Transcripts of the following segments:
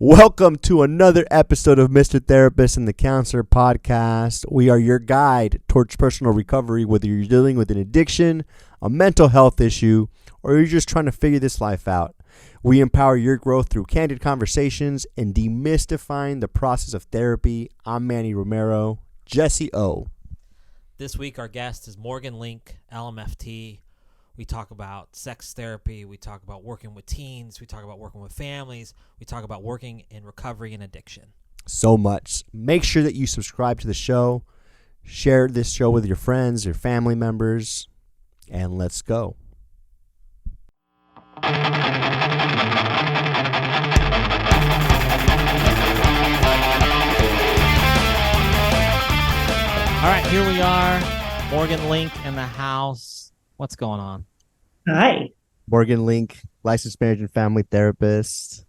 Welcome to another episode of Mr. Therapist and the Counselor podcast. We are your guide towards personal recovery, whether you're dealing with an addiction, a mental health issue, or you're just trying to figure this life out. We empower your growth through candid conversations and demystifying the process of therapy. I'm Manny Romero. Jesse O. This week our guest is Morgan Link, LMFT. We talk about sex therapy. We talk about working with teens. We talk about working with families. We talk about working in recovery and addiction. So much. Make sure that you subscribe to the show. Share this show with your friends, your family members, and let's go. All right, here we are. Morgan Link in the house. What's going on? Hi. Morgan Link, licensed marriage and family therapist.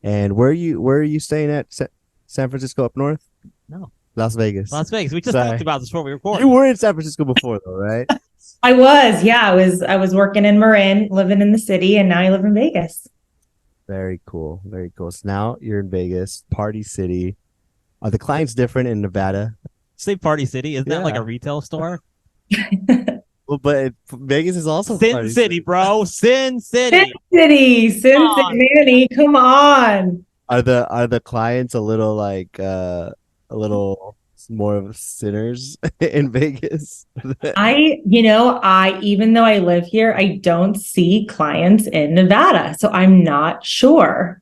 And where are you staying at? San Francisco up north? No. Las Vegas. Las Vegas. We just talked about this before we recorded. You were in San Francisco before though, right? I was, yeah. I was working in Marin, living in the city, and now I live in Vegas. Very cool. Very cool. So now you're in Vegas, Party City. Are the clients different in Nevada? Say Party City. Isn't that like a retail store? Well, but Vegas is also Sin Party City, bro. Sin City. Sin City, Manny. Come on. Are the clients a little more of sinners in Vegas? Even though I live here, I don't see clients in Nevada, so I'm not sure.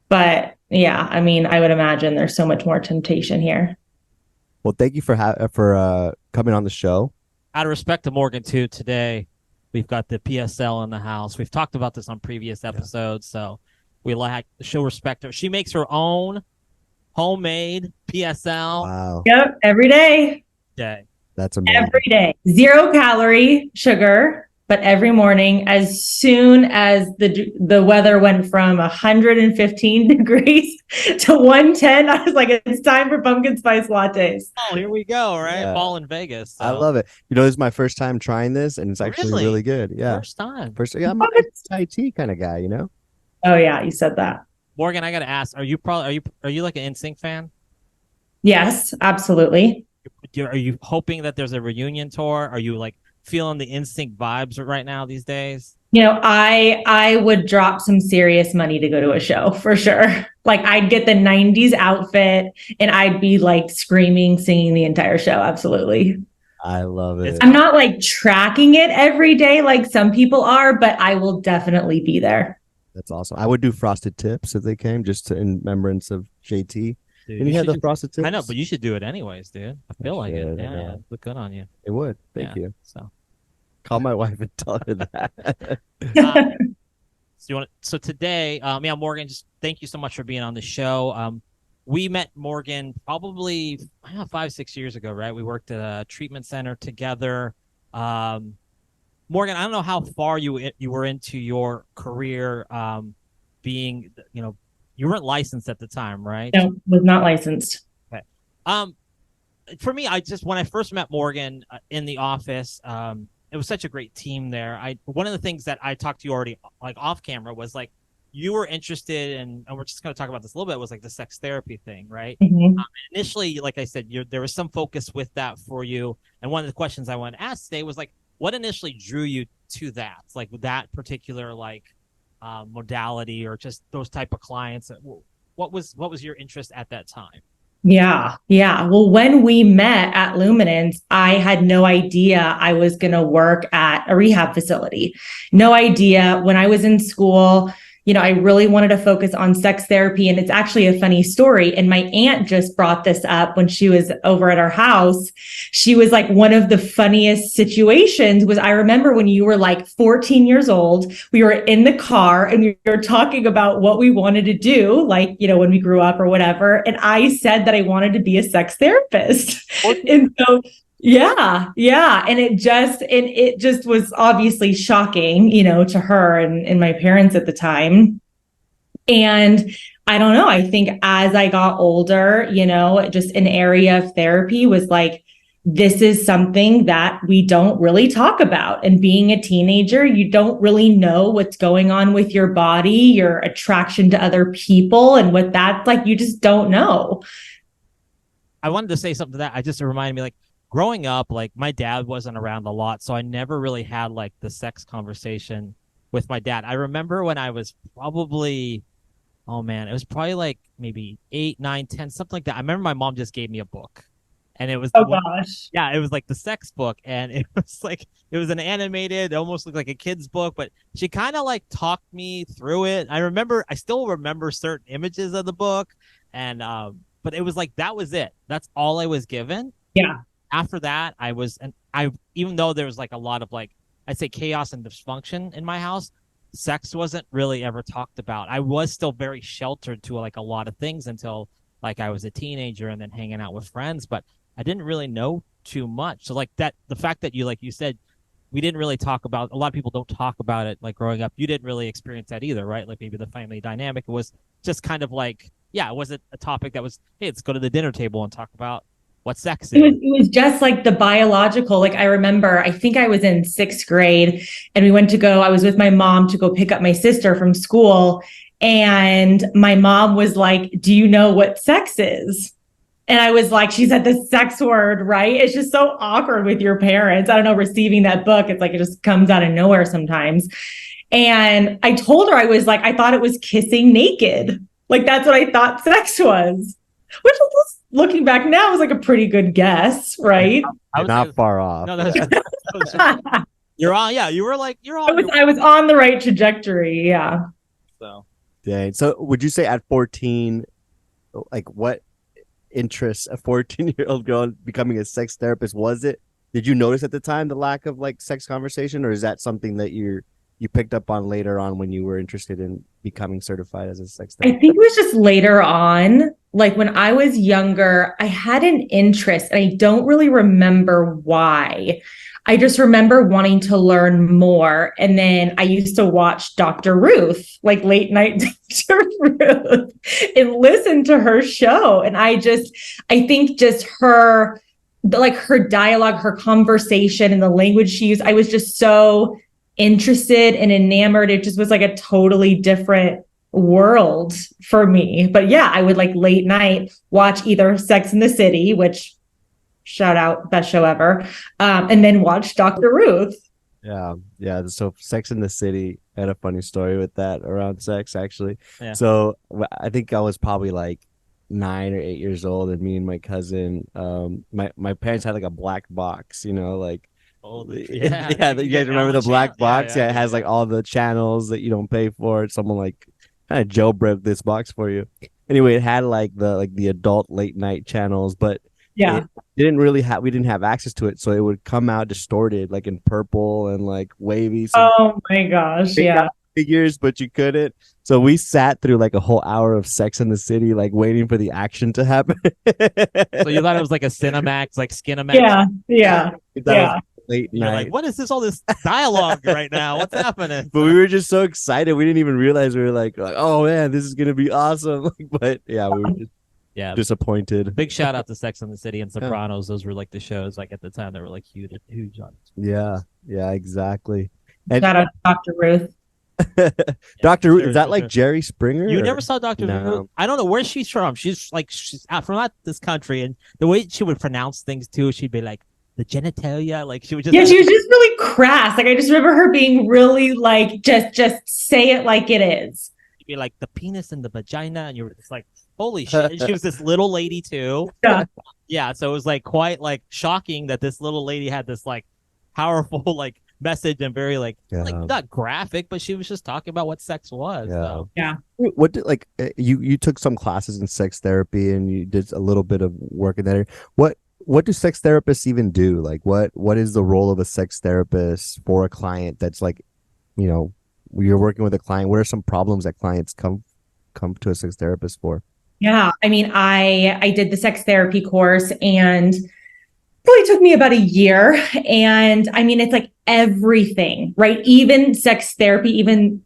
But yeah, I mean, I would imagine there's so much more temptation here. Well, thank you for coming on the show. Out of respect to Morgan, too, today we've got the PSL in the house. We've talked about this on previous episodes, so we like to show respect to her. She makes her own homemade PSL. Wow. Yep, every day. That's amazing. Every day. 0 calorie sugar, but every morning, as soon as the weather went from 115 degrees to 110, I was like, it's time for pumpkin spice lattes. Oh, here we go, right? Yeah. Fall in Vegas. So. I love it. This is my first time trying this, and it's actually really good. Yeah. First time. Yeah, I'm a Thai tea kind of guy, Oh, yeah, you said that. Morgan, I got to ask, are you like an NSYNC fan? Yes, absolutely. Are you hoping that there's a reunion tour? Are you like feeling the NSYNC vibes right now these days? I would drop some serious money to go to a show for sure. Like I'd get the 90s outfit and I'd be like screaming, singing the entire show. Absolutely. I love it. I'm not like tracking it every day like some people are, but I will definitely be there. That's awesome. I would do Frosted Tips if they came, just in remembrance of JT. Dude, and you had the Frosted Tips? I know, but you should do it anyways, dude. I feel like it. Yeah, look good on you. It would. Thank you. So, call my wife and tell her that. So today, Morgan, just thank you so much for being on the show. We met Morgan probably 5-6 years ago, right? We worked at a treatment center together. Morgan, I don't know how far you were into your career, being, you weren't licensed at the time, right? No, was not licensed. Okay. For me, when I first met Morgan in the office, it was such a great team there. One of the things that I talked to you already like off camera was like you were interested in, and we're just going to talk about this a little bit, was like the sex therapy thing, right? Mm-hmm. Initially, like I said, there was some focus with that for you. And one of the questions I wanted to ask today was like, what initially drew you to that? Like that particular modality or just those type of clients? What was your interest at that time? Yeah. Well, when we met at Luminance, I had no idea I was going to work at a rehab facility. No idea. When I was in school, I really wanted to focus on sex therapy. And it's actually a funny story. And my aunt just brought this up when she was over at our house. She was like, one of the funniest situations was, I remember when you were like 14 years old, we were in the car and we were talking about what we wanted to do, like, when we grew up or whatever. And I said that I wanted to be a sex therapist. And so yeah. And it just was obviously shocking, to her and my parents at the time. And I don't know, I think as I got older, just an area of therapy was like this is something that we don't really talk about. And being a teenager, you don't really know what's going on with your body, your attraction to other people, and what that's like. You just don't know. I wanted to say something to that. I just reminded me, like, growing up, like, my dad wasn't around a lot, so I never really had like the sex conversation with my dad. I remember when I was probably, oh man, it was probably like maybe 8, 9, 10, something like that. I remember my mom just gave me a book. And it was, Oh gosh. yeah, it was like the sex book, and it was like, it was an animated, it almost looked like a kid's book, but she kind of like talked me through it. I still remember certain images of the book, and but it was like, that was it. That's all I was given. Yeah. After that, even though there was like a lot of like, I'd say chaos and dysfunction in my house, sex wasn't really ever talked about. I was still very sheltered to like a lot of things until like I was a teenager and then hanging out with friends, but I didn't really know too much. So like that, the fact that like you said, we didn't really talk about, a lot of people don't talk about it like growing up. You didn't really experience that either, right? Like maybe the family dynamic, it was just kind of like, yeah, it wasn't a topic that was, hey, let's go to the dinner table and talk about what sex is. It was just like the biological. Like I remember, I think I was in 6th grade and I was with my mom to go pick up my sister from school. And my mom was like, do you know what sex is? And I was like, she said the sex word, right? It's just so awkward with your parents. I don't know, receiving that book. It's like, it just comes out of nowhere sometimes. And I told her, I was like, I thought it was kissing naked. Like, that's what I thought sex was, which was, looking back now, was like a pretty good guess, right? Not far off. No, you're on. Yeah, you were like, you're on. I was on the right trajectory. Yeah. So. Dang. So would you say at 14, like what interests a 14-year-old girl becoming a sex therapist was it? Did you notice at the time the lack of like sex conversation, or is that something that you picked up on later on when you were interested in becoming certified as a sex therapist? I think it was just later on. Like when I was younger, I had an interest and I don't really remember why. I just remember wanting to learn more. And then I used to watch Dr. Ruth, like late night Dr. Ruth, and listen to her show. And I think just her dialogue, her conversation, and the language she used, I was just so interested and enamored. It just was like a totally different world for me. But yeah, I would like late night watch either Sex and the City, which shout out, best show ever, and then watch Dr. Ruth. Yeah. So Sex and the City, I had a funny story with that around sex actually. Yeah. So I think I was probably like 9 or 8 years old, and me and my cousin, my parents had like a black box, like. Oh, yeah. You guys remember the black box? Yeah, it has like all the channels that you don't pay for. Someone like kind of jailbreak this box for you. Anyway, it had like the adult late night channels, but yeah, we didn't have access to it, so it would come out distorted, like in purple and like wavy. So oh my gosh, yeah. Figures, but you couldn't. So we sat through like a whole hour of Sex in the City, like waiting for the action to happen. So you thought it was like a Cinemax, like Skinemax? Yeah. Late You're night. like, what is this? All this dialogue right now? What's happening? But we were just so excited. We didn't even realize we were like, oh man, this is gonna be awesome. But yeah, we were just disappointed. Big shout out to Sex and the City and Sopranos. Those were like the shows like at the time that were like huge on. Yeah, exactly. And shout out to Dr. Ruth. Dr. Ruth, is that like Jerry Springer? You never saw Dr. Ruth? I don't know where she's from. She's out from this country, and the way she would pronounce things too, she'd be like the genitalia, like she would just. Yeah, she was just really crass. Like I just remember her being really like just say it like it is. She'd be like the penis and the vagina, and you were just like, holy shit! And she was this little lady too. Yeah. So it was like quite like shocking that this little lady had this like powerful like message and very like not graphic, but she was just talking about what sex was. Yeah. What did you took some classes in sex therapy and you did a little bit of work in that area. What do sex therapists even do? Like what is the role of a sex therapist for a client that's like, you're working with a client? What are some problems that clients come to a sex therapist for? Yeah. I mean, I did the sex therapy course and probably took me about a year. And I mean, it's like everything, right? Even sex therapy,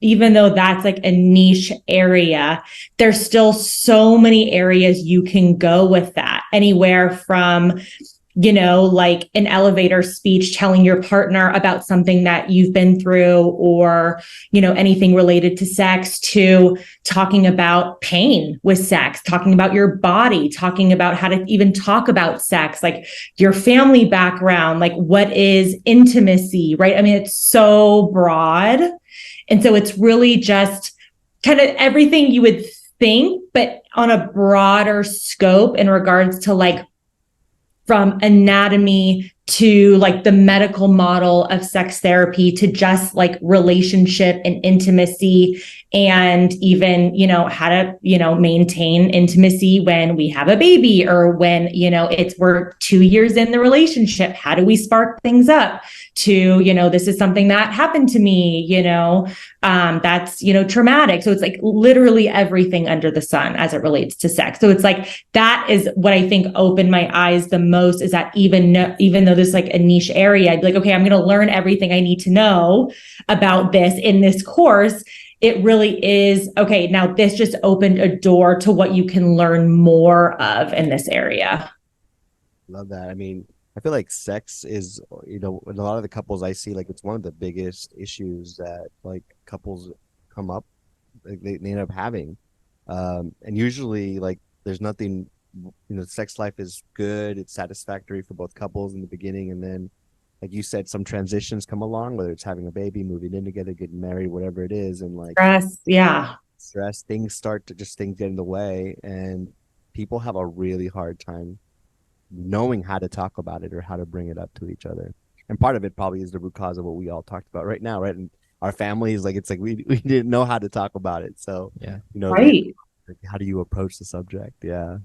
even though that's like a niche area, there's still so many areas you can go with that. Anywhere from like an elevator speech telling your partner about something that you've been through, or, anything related to sex, to talking about pain with sex, talking about your body, talking about how to even talk about sex, like your family background, like what is intimacy, right? I mean, it's so broad. And so it's really just kind of everything you would think, but on a broader scope in regards to like from anatomy to like the medical model of sex therapy to just like relationship and intimacy, and even, how to, maintain intimacy when we have a baby, or when, we're 2 years in the relationship. How do we spark things up to, this is something that happened to me, that's, traumatic. So it's like literally everything under the sun as it relates to sex. So it's like, that is what I think opened my eyes the most, is that even though this is like a niche area, I'd be like, okay, I'm going to learn everything I need to know about this in this course. It really is, okay, now this just opened a door to what you can learn more of in this area. Love that. I mean, I feel like sex is, in a lot of the couples I see, like it's one of the biggest issues that like couples come up, like, they end up having. And usually like there's nothing, sex life is good. It's satisfactory for both couples in the beginning. And then, like you said, some transitions come along, whether it's having a baby, moving in together, getting married, whatever it is. And like stress, things get in the way, and people have a really hard time knowing how to talk about it or how to bring it up to each other. And part of it probably is the root cause of what we all talked about right now, right? And our families, like, it's like we didn't know how to talk about it. So, right. Like, how do you approach the subject? Yeah,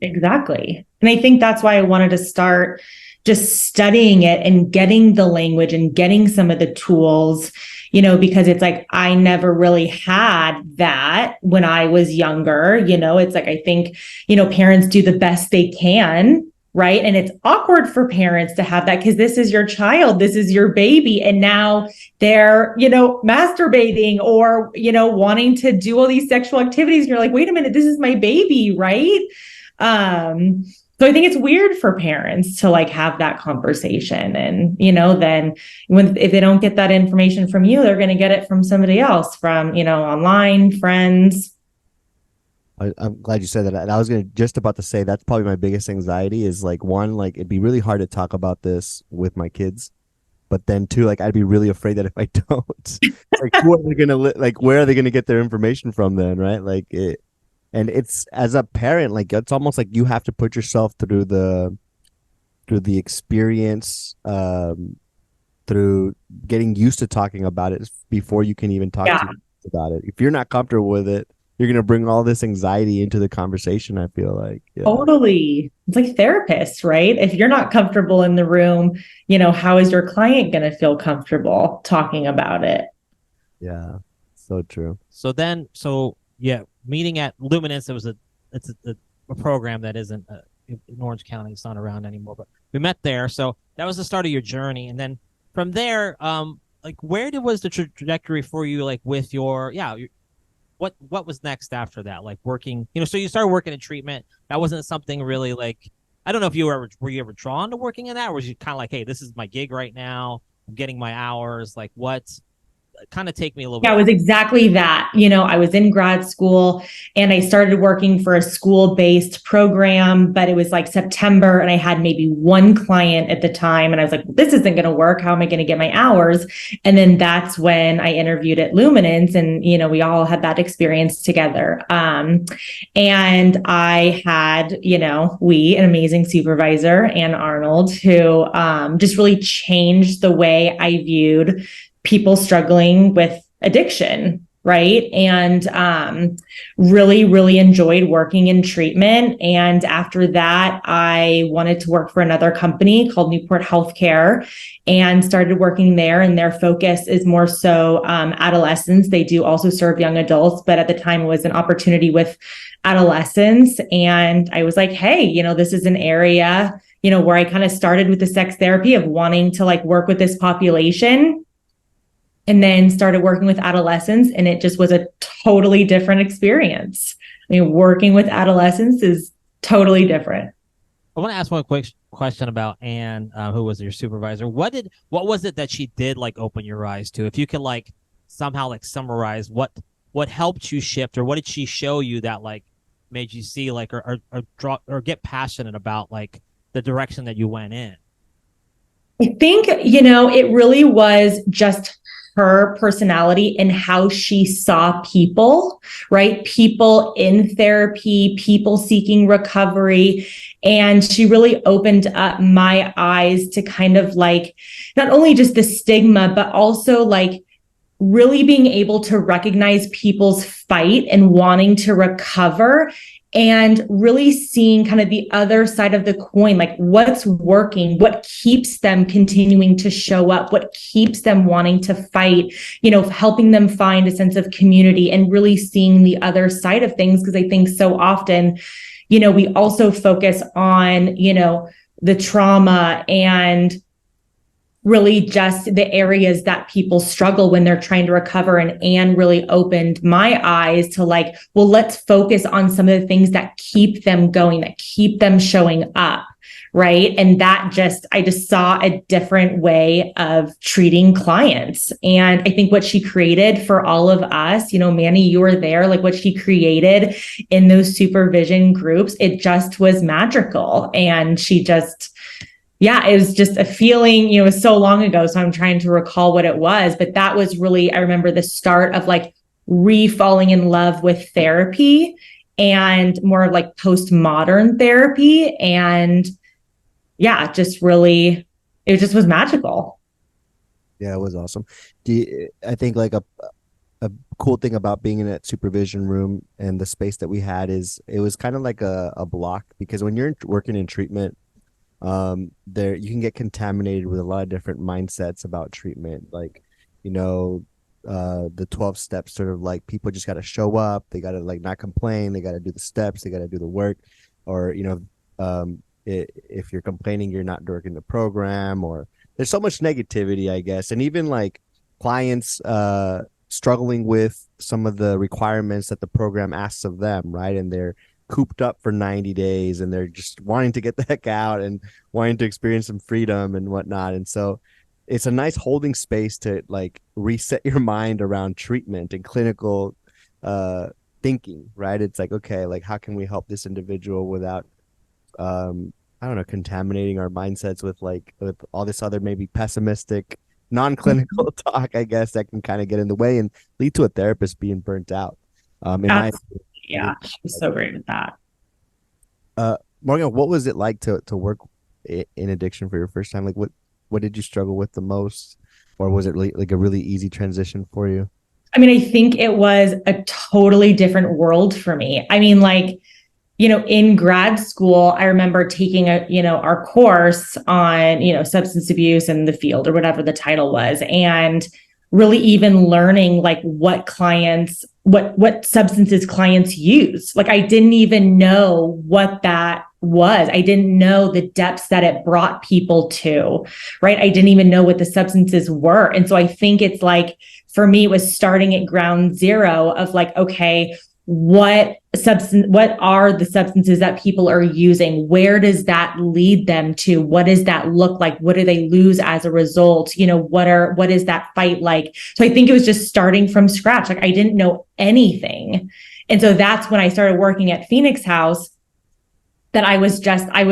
exactly. And I think that's why I wanted to start just studying it and getting the language and getting some of the tools, because it's like, I never really had that when I was younger. It's like, I think, parents do the best they can. Right. And it's awkward for parents to have that, because this is your child, this is your baby. And now they're, masturbating or, wanting to do all these sexual activities. And you're like, wait a minute, this is my baby. Right. So I think it's weird for parents to like have that conversation. And, then if they don't get that information from you, they're going to get it from somebody else, from, online, friends. I'm glad you said that. And I was just about to say, that's probably my biggest anxiety is like, one, like it'd be really hard to talk about this with my kids, but then two, like I'd be really afraid that if I don't, like who are they gonna like where are they gonna get their information from then, right? Like it, and it's, as a parent, like it's almost like you have to put yourself through the experience, through getting used to talking about it before you can even talk to them about it. If you're not comfortable with it, you're going to bring all this anxiety into the conversation, I feel like. Yeah. Totally. It's like therapists, right? If you're not comfortable in the room, how is your client going to feel comfortable talking about it? Yeah, so true. So meeting at Luminance, it's a program that isn't in Orange County. It's not around anymore, but we met there. So that was the start of your journey. And then from there, like where was the trajectory for you, like with what was next after that? Like working, so you started working in treatment. That wasn't something really like, I don't know if were you ever drawn to working in that? Or was you kind of like, hey, this is my gig right now, I'm getting my hours, like what? Kind of take me a little bit. Yeah, it was exactly that. I was in grad school and I started working for a school-based program, but it was like September and I had maybe one client at the time. And I was like, this isn't going to work. How am I going to get my hours? And then that's when I interviewed at Luminance, and, we all had that experience together. And I had, an amazing supervisor, Ann Arnold, who just really changed the way I viewed people struggling with addiction, right? And really, really enjoyed working in treatment. And after that, I wanted to work for another company called Newport Healthcare and started working there. And their focus is more so adolescents. They do also serve young adults, but at the time it was an opportunity with adolescents. And I was like, hey, this is an area, where I kind of started with the sex therapy of wanting to like work with this population, and then started working with adolescents, and it just was a totally different experience. I mean, working with adolescents is totally different. I want to ask one quick question about Anne, who was your supervisor. What was it that she did like open your eyes to? If you could like somehow like summarize what helped you shift, or what did she show you that like made you see like or draw or get passionate about like the direction that you went in? I think, it really was just her personality and how she saw people, right? People in therapy, people seeking recovery. And she really opened up my eyes to kind of like not only just the stigma, but also like really being able to recognize people's fight and wanting to recover and really seeing kind of the other side of the coin, like what's working, what keeps them continuing to show up, what keeps them wanting to fight, helping them find a sense of community and really seeing the other side of things. Because I think so often, we also focus on, the trauma and really just the areas that people struggle when they're trying to recover. And Anne really opened my eyes to like, well, let's focus on some of the things that keep them going, that keep them showing up. Right. And I just saw a different way of treating clients. And I think what she created for all of us, Manny, you were there, like what she created in those supervision groups, it just was magical. And it was just a feeling, it was so long ago. So I'm trying to recall what it was, but that was really, I remember the start of like re-falling in love with therapy and more of like postmodern therapy. And it just was magical. Yeah, it was awesome. I think like a cool thing about being in that supervision room and the space that we had is it was kind of like a block, because when you're working in treatment, there you can get contaminated with a lot of different mindsets about treatment, like the 12 steps, sort of like people just got to show up, they got to like not complain, they got to do the steps, they got to do the work, or if you're complaining you're not working the program, or there's so much negativity, I guess. And even like clients struggling with some of the requirements that the program asks of them, right? And they're cooped up for 90 days and they're just wanting to get the heck out and wanting to experience some freedom and whatnot. And so it's a nice holding space to like reset your mind around treatment and clinical thinking, right? It's like, okay, like how can we help this individual without I don't know, contaminating our mindsets with all this other maybe pessimistic non-clinical talk, I guess, that can kind of get in the way and lead to a therapist being burnt out. Yeah, I was so great with that. Morgan, what was it like to work in addiction for your first time? Like what did you struggle with the most, or was it like a really easy transition for you? I mean, I think it was a totally different world for me. I mean, like, in grad school, I remember taking our course on, substance abuse in the field or whatever the title was. And really even learning like what substances clients use. Like I didn't even know what that was. I didn't know the depths that it brought people to, right? I didn't even know what the substances were. And so I think it's like, for me, it was starting at ground zero of like, okay, what are the substances that people are using? Where does that lead them to? What does that look like? What do they lose as a result? What is that fight like? So I think it was just starting from scratch. Like I didn't know anything. And so that's when I started working at Phoenix House, that I was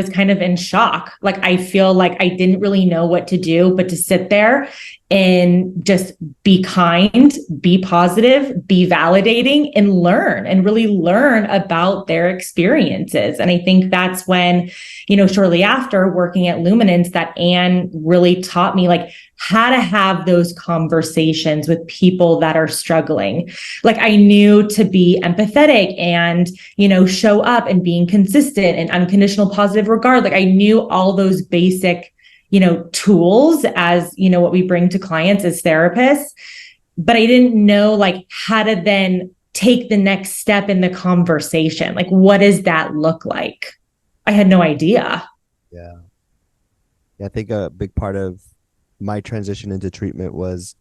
kind of in shock. Like I feel like I didn't really know what to do, but to sit there and just be kind, be positive, be validating, and really learn about their experiences. And I think that's when, shortly after working at Luminance, that Anne really taught me like how to have those conversations with people that are struggling. Like I knew to be empathetic and, show up and being consistent and unconditional positive regard. Like I knew all those basic tools as, what we bring to clients as therapists, but I didn't know like how to then take the next step in the conversation. Like, what does that look like? I had no idea. Yeah. I think a big part of my transition into treatment was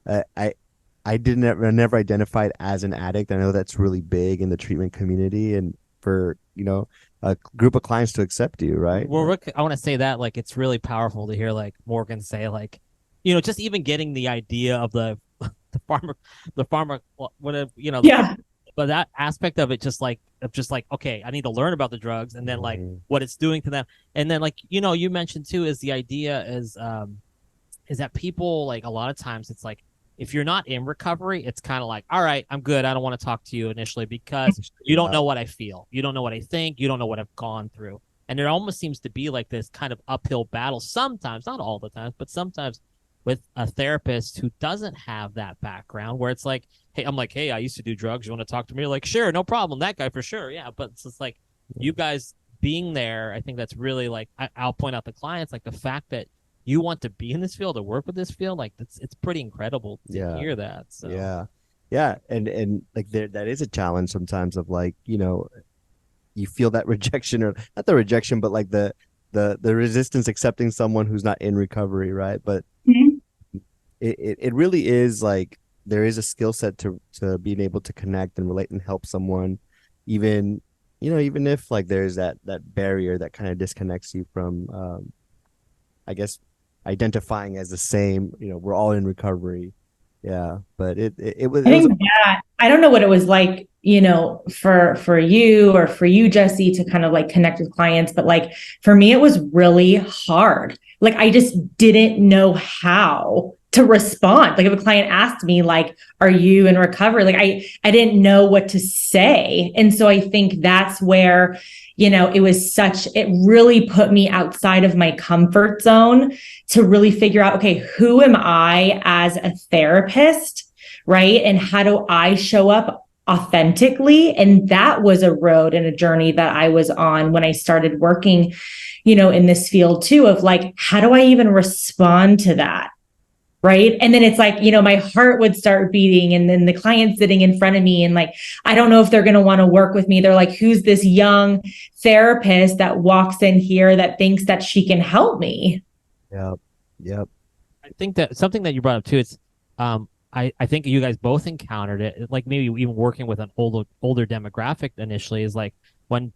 I never identified as an addict. I know that's really big in the treatment community, and for a group of clients to accept you, right? Well, Rick, I want to say that like it's really powerful to hear like Morgan say like, just even getting the idea of the the farmer, whatever, Yeah. but that aspect of it, just like, okay, I need to learn about the drugs, and then like Mhm. what it's doing to them, and then like you mentioned too is the idea is that people like a lot of times it's like if you're not in recovery, it's kind of like, all right, I'm good. I don't want to talk to you initially because you don't know what I feel. You don't know what I think. You don't know what I've gone through. And there almost seems to be like this kind of uphill battle sometimes, not all the time, but sometimes with a therapist who doesn't have that background where it's like, hey, I'm like, hey, I used to do drugs. You want to talk to me? You're like, sure, no problem. That guy for sure. Yeah. But it's just like you guys being there, I think that's really like, I'll point out the clients, like the fact that you want to be in this field or work with this field, like it's pretty incredible to Yeah. hear that. So Yeah, and like that is a challenge sometimes of like, you feel that rejection, or not the rejection, but like the resistance accepting someone who's not in recovery, right? But Mhm. it really is like there is a skill set to being able to connect and relate and help someone, even even if like there's that barrier that kind of disconnects you from I guess identifying as the same, we're all in recovery. Yeah, but I it was think that I don't know what it was like, for you or for you, Jesse, to kind of like connect with clients, but like for me, it was really hard. Like I just didn't know how to respond. Like if a client asked me, like, "Are you in recovery?" Like I didn't know what to say, and so I think that's where it really put me outside of my comfort zone to really figure out, okay, who am I as a therapist? Right. And how do I show up authentically? And that was a road and a journey that I was on when I started working, in this field too, of like, how do I even respond to that? Right. And then it's like, my heart would start beating, and then the client sitting in front of me, and like, I don't know if they're going to want to work with me. They're like, who's this young therapist that walks in here that thinks that she can help me? Yep. Yep. I think that something that you brought up too, it's I think you guys both encountered it, like maybe even working with an older demographic initially is like when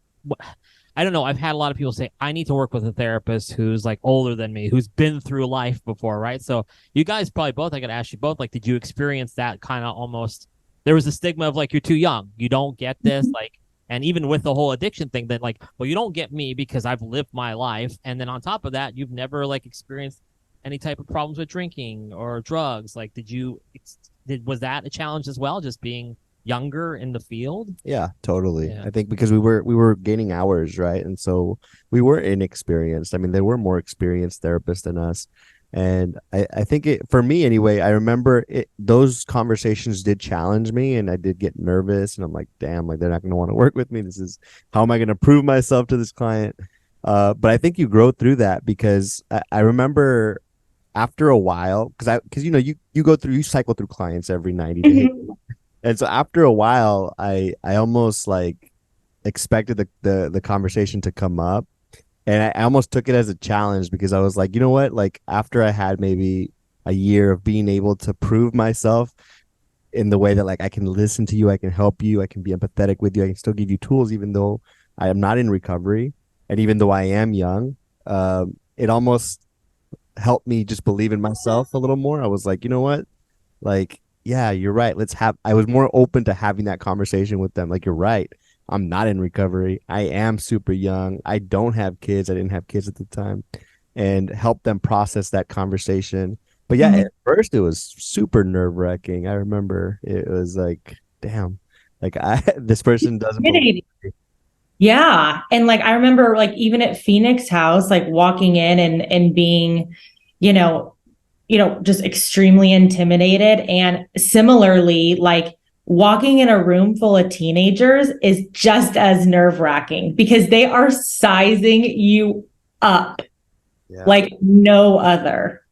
I don't know, I've had a lot of people say I need to work with a therapist who's like older than me, who's been through life before, right? So you guys probably both, I gotta ask you both, like, did you experience that kind of almost there was a stigma of like you're too young, you don't get this, like, and even with the whole addiction thing, that like, well, you don't get me because I've lived my life, and then on top of that, you've never like experienced any type of problems with drinking or drugs. Like, was that a challenge as well, just being younger in the field? Yeah, totally. Yeah. I think because we were gaining hours, right? And so we were inexperienced. I mean, there were more experienced therapists than us. And I think for me anyway, I remember those conversations did challenge me, and I did get nervous, and I'm like, damn, like they're not going to want to work with me. How am I going to prove myself to this client? But I think you grow through that, because I remember after a while, because you cycle through clients every 90 days. And so after a while, I almost like expected the conversation to come up, and I almost took it as a challenge, because I was like, you know what? Like after I had maybe a year of being able to prove myself in the way that like I can listen to you, I can help you, I can be empathetic with you, I can still give you tools even though I am not in recovery, and even though I am young, it almost helped me just believe in myself a little more. I was like, you know what? Like, yeah, you're right. I was more open to having that conversation with them. Like, you're right. I'm not in recovery. I am super young. I don't have kids. I didn't have kids at the time, and help them process that conversation. But yeah, at first it was super nerve wracking. I remember it was like, damn, like this person doesn't believe me. Yeah. And like I remember like even at Phoenix House, like walking in and being, you know, just extremely intimidated. And similarly, like walking in a room full of teenagers is just as nerve-wracking because they are sizing you up Yeah. like no other.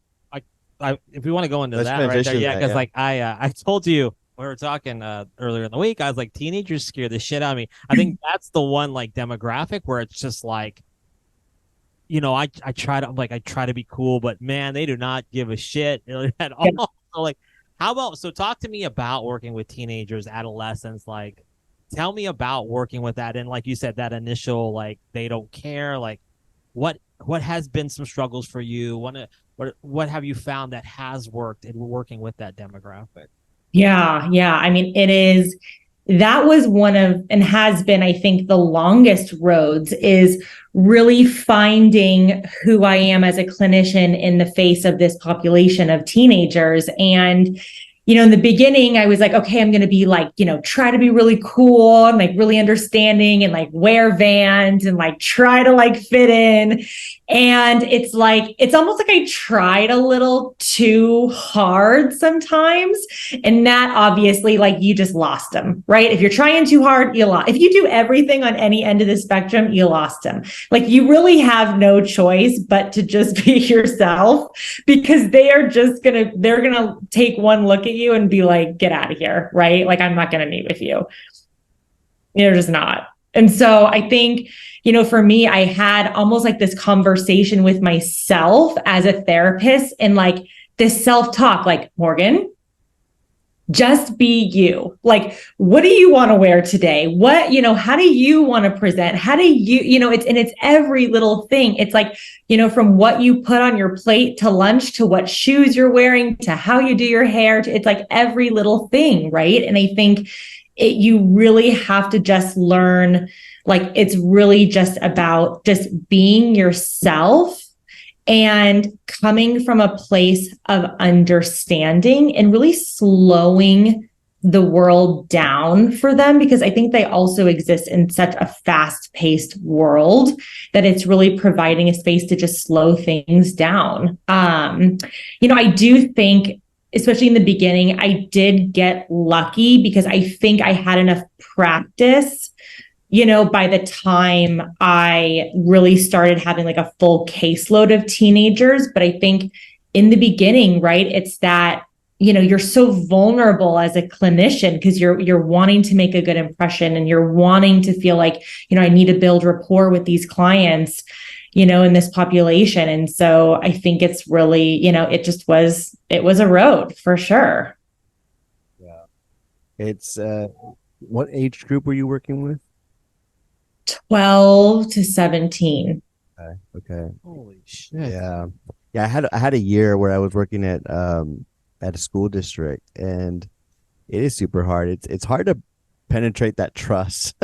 If we want to go into Let's that right there, transition yeah, that, because yeah. like I told you we were talking earlier in the week, I was like, teenagers scare the shit out of me. I think that's the one like demographic where it's just like, I try to be cool, but man, they do not give a shit at all. So like, so talk to me about working with teenagers, adolescents, like, Tell me about working with that. And like you said, that initial, like, they don't care. Like, what has been some struggles for you? What have you found that has worked in working with that demographic? Yeah, yeah. I mean, that was one of, and has been, I think, the longest roads, is really finding who I am as a clinician in the face of this population of teenagers. And in the beginning, I was like, okay, I'm going to be like, try to be really cool and like really understanding and like wear Vans and like try to like fit in. And it's like, it's almost like I tried a little too hard sometimes. And that obviously, like, you just lost them, right? If you're trying too hard, you lost. If you do everything on any end of the spectrum, you lost them. Like, you really have no choice but to just be yourself, because they're going to take one look at you and be like, get out of here, right? Like, I'm not going to meet with you. You're just not. And so I think, for me, I had almost like this conversation with myself as a therapist, and like this self-talk, like, Morgan, just be you. Like, what do you want to wear today? How do you want to present? How do it's every little thing. It's like, from what you put on your plate to lunch, to what shoes you're wearing, to how you do your hair, it's like every little thing. Right. And I think you really have to just learn, like, it's really just about just being yourself and coming from a place of understanding and really slowing the world down for them, because I think they also exist in such a fast-paced world that it's really providing a space to just slow things down. I do think, especially in the beginning, I did get lucky because I think I had enough practice, by the time I really started having like a full caseload of teenagers. But I think in the beginning, right, it's that, you're so vulnerable as a clinician because you're wanting to make a good impression, and you're wanting to feel like, I need to build rapport with these clients, in this population. And so I think it's really, it was a road for sure. Yeah. It's what age group were you working with? 12 to 17. Okay. Holy shit. Yeah. Yeah, I had a year where I was working at a school district, and it is super hard. It's hard to penetrate that trust.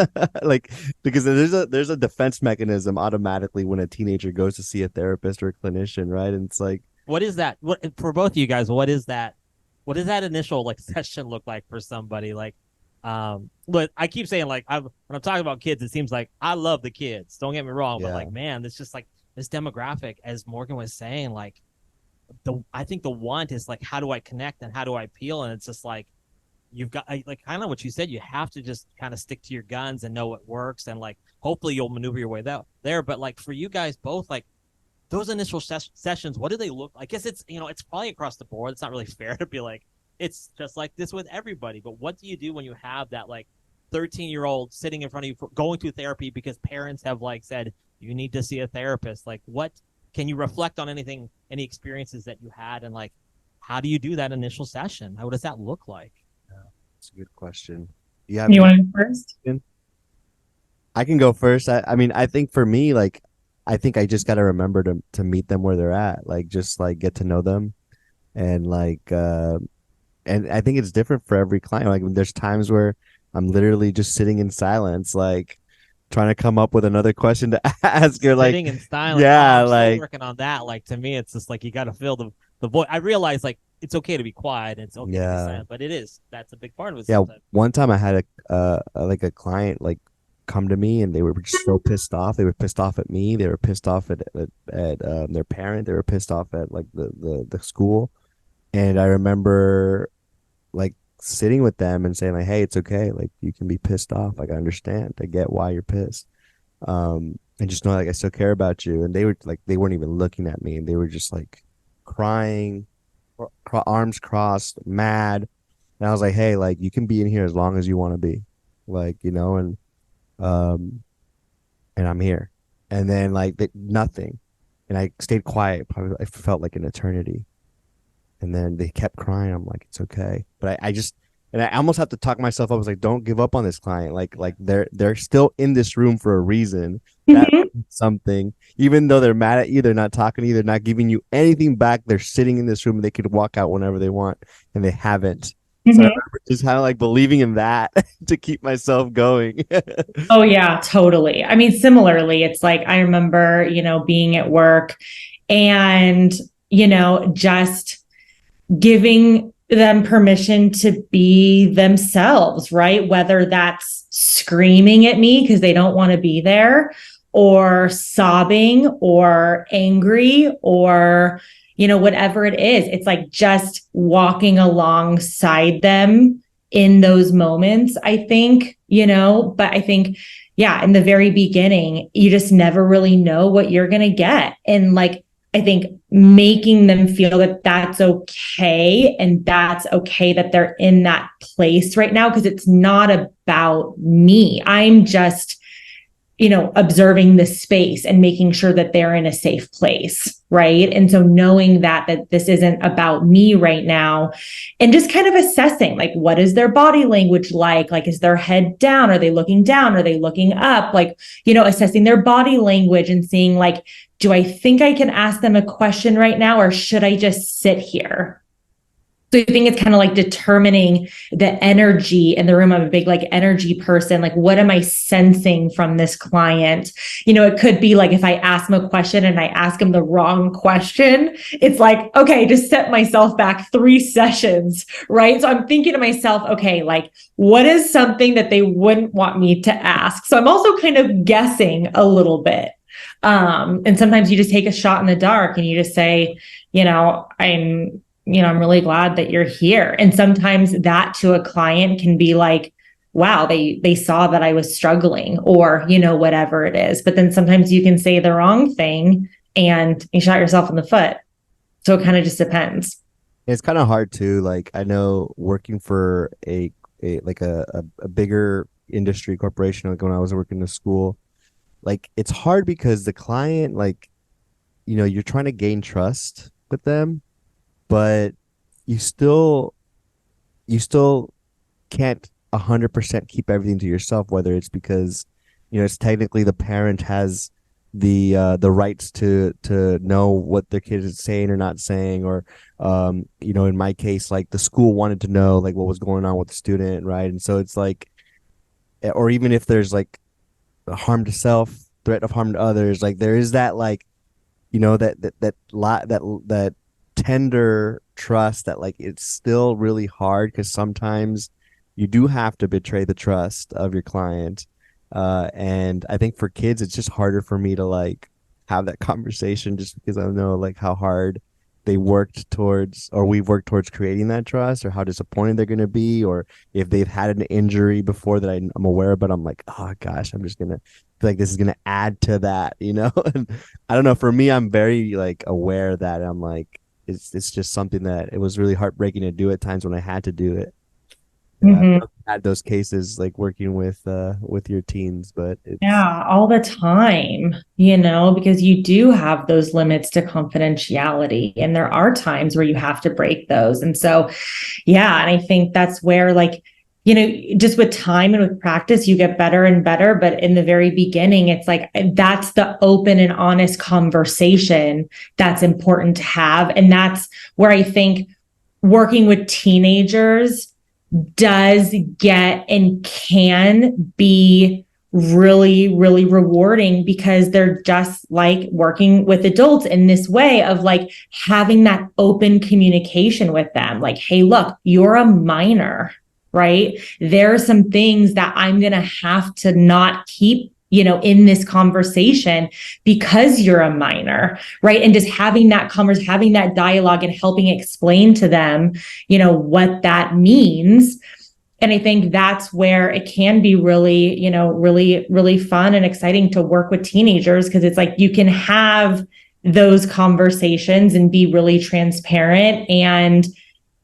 Like, because there's a defense mechanism automatically when a teenager goes to see a therapist or a clinician, right? And it's like, what is that? What, for both of you guys, what is that? What does that initial like session look like for somebody? Like, but I keep saying, like, when I'm talking about kids, it seems like I love the kids. Don't get me wrong, but like, man, it's just like this demographic, as Morgan was saying, like, I think the want is like, how do I connect and how do I appeal? And it's just like, you've got, like, kind of what you said, you have to just kind of stick to your guns and know what works, and like, hopefully you'll maneuver your way there. But like, for you guys both, like, those initial sessions, what do they look like? I guess it's, it's probably across the board. It's not really fair to be like, it's just like this with everybody. But what do you do when you have that like 13-year-old sitting in front of you going through therapy because parents have like said you need to see a therapist? Like, what can you reflect on anything, any experiences that you had, and like, how do you do that initial session? How does that look like? yeah, that's a good question. You want to go first? I can go first. I mean, I think for me, like, I think I just got to remember to meet them where they're at, like, just like get to know them, and like, and I think it's different for every client. Like, there's times where I'm literally just sitting in silence, like trying to come up with another question to ask. You're like, sitting in silence. yeah, I'm like still working on that. Like, to me, it's just like you got to feel the voice. I realize like it's okay to be quiet and it's okay to be silent, but that's a big part of it. Yeah, sometimes. one time I had a client like come to me, and they were just so pissed off. They were pissed off at me. They were pissed off at their parent. They were pissed off at like the school. And I remember like sitting with them and saying like, hey, it's okay. Like, you can be pissed off. Like, I understand. I get why you're pissed. And just know, like, I still care about you. And they were like, they weren't even looking at me, and they were just like crying, arms crossed, mad. And I was like, hey, like, you can be in here as long as you want to be, like, um, and I'm here. And then like nothing, and I stayed quiet. Probably I felt like an eternity. And then they kept crying. I'm like, it's okay. But I just, and I almost have to talk myself up. I was like, don't give up on this client. Like they're still in this room for a reason. That Mhm. means something. Even though they're mad at you, they're not talking to you, they're not giving you anything back. They're sitting in this room. They could walk out whenever they want, and they haven't. So I Mhm. remember just kind of like believing in that to keep myself going. Oh yeah, totally. I mean, similarly, it's like I remember, being at work and, just giving them permission to be themselves, right? Whether that's screaming at me because they don't want to be there, or sobbing, or angry, or, whatever it is. It's like just walking alongside them in those moments, I think, but I think, yeah, in the very beginning, you just never really know what you're going to get. And like, I think making them feel that that's okay, and that's okay that they're in that place right now, because it's not about me. I'm just, observing the space and making sure that they're in a safe place, right? And so knowing that this isn't about me right now, and just kind of assessing, like, what is their body language like is their head down, are they looking down, are they looking up, like, assessing their body language and seeing, like, do I think I can ask them a question right now, or should I just sit here? So I think it's kind of like determining the energy in the room. I'm a big like energy person. Like, what am I sensing from this client? It could be like if I ask them a question and I ask them the wrong question, it's like, okay, just set myself back 3 sessions, right? So I'm thinking to myself, okay, like, what is something that they wouldn't want me to ask? So I'm also kind of guessing a little bit. And sometimes you just take a shot in the dark and you just say, I'm really glad that you're here. And sometimes that to a client can be like, wow, they saw that I was struggling, or, whatever it is. But then sometimes you can say the wrong thing and you shot yourself in the foot. So it kind of just depends. It's kind of hard too. Like I know working for a bigger industry corporation, like when I was working in school, like it's hard because the client, like, you're trying to gain trust with them, but you still you still can't 100% keep everything to yourself, whether it's because it's technically the parent has the rights to know what their kid is saying or not saying, or in my case, like the school wanted to know like what was going on with the student, right? And so it's like, or even if there's like harm to self, threat of harm to others, like there is that, like, that tender trust that, like, it's still really hard because sometimes you do have to betray the trust of your client. And I think for kids, it's just harder for me to like have that conversation just because I know like how hard they worked towards, or we've worked towards creating that trust, or how disappointed they're going to be, or if they've had an injury before that I'm aware of, but I'm like, oh gosh, I'm just going to feel like this is going to add to that, And I don't know. For me, I'm very like aware that I'm like, it's just something that it was really heartbreaking to do at times when I had to do it. Yeah, Mhm. I've had those cases like working with your teens, but it's Yeah, all the time, because you do have those limits to confidentiality. And there are times where you have to break those. And so, yeah, and I think that's where, like, just with time and with practice, you get better and better. But in the very beginning, it's like that's the open and honest conversation that's important to have. And that's where I think working with teenagers does get and can be really, really rewarding, because they're just like working with adults in this way of like having that open communication with them. Like, hey, look, you're a minor, right? There are some things that I'm going to have to not keep, in this conversation because you're a minor, right? And just having that conversation, having that dialogue and helping explain to them, what that means. And I think that's where it can be really, really, really fun and exciting to work with teenagers, because it's like you can have those conversations and be really transparent, and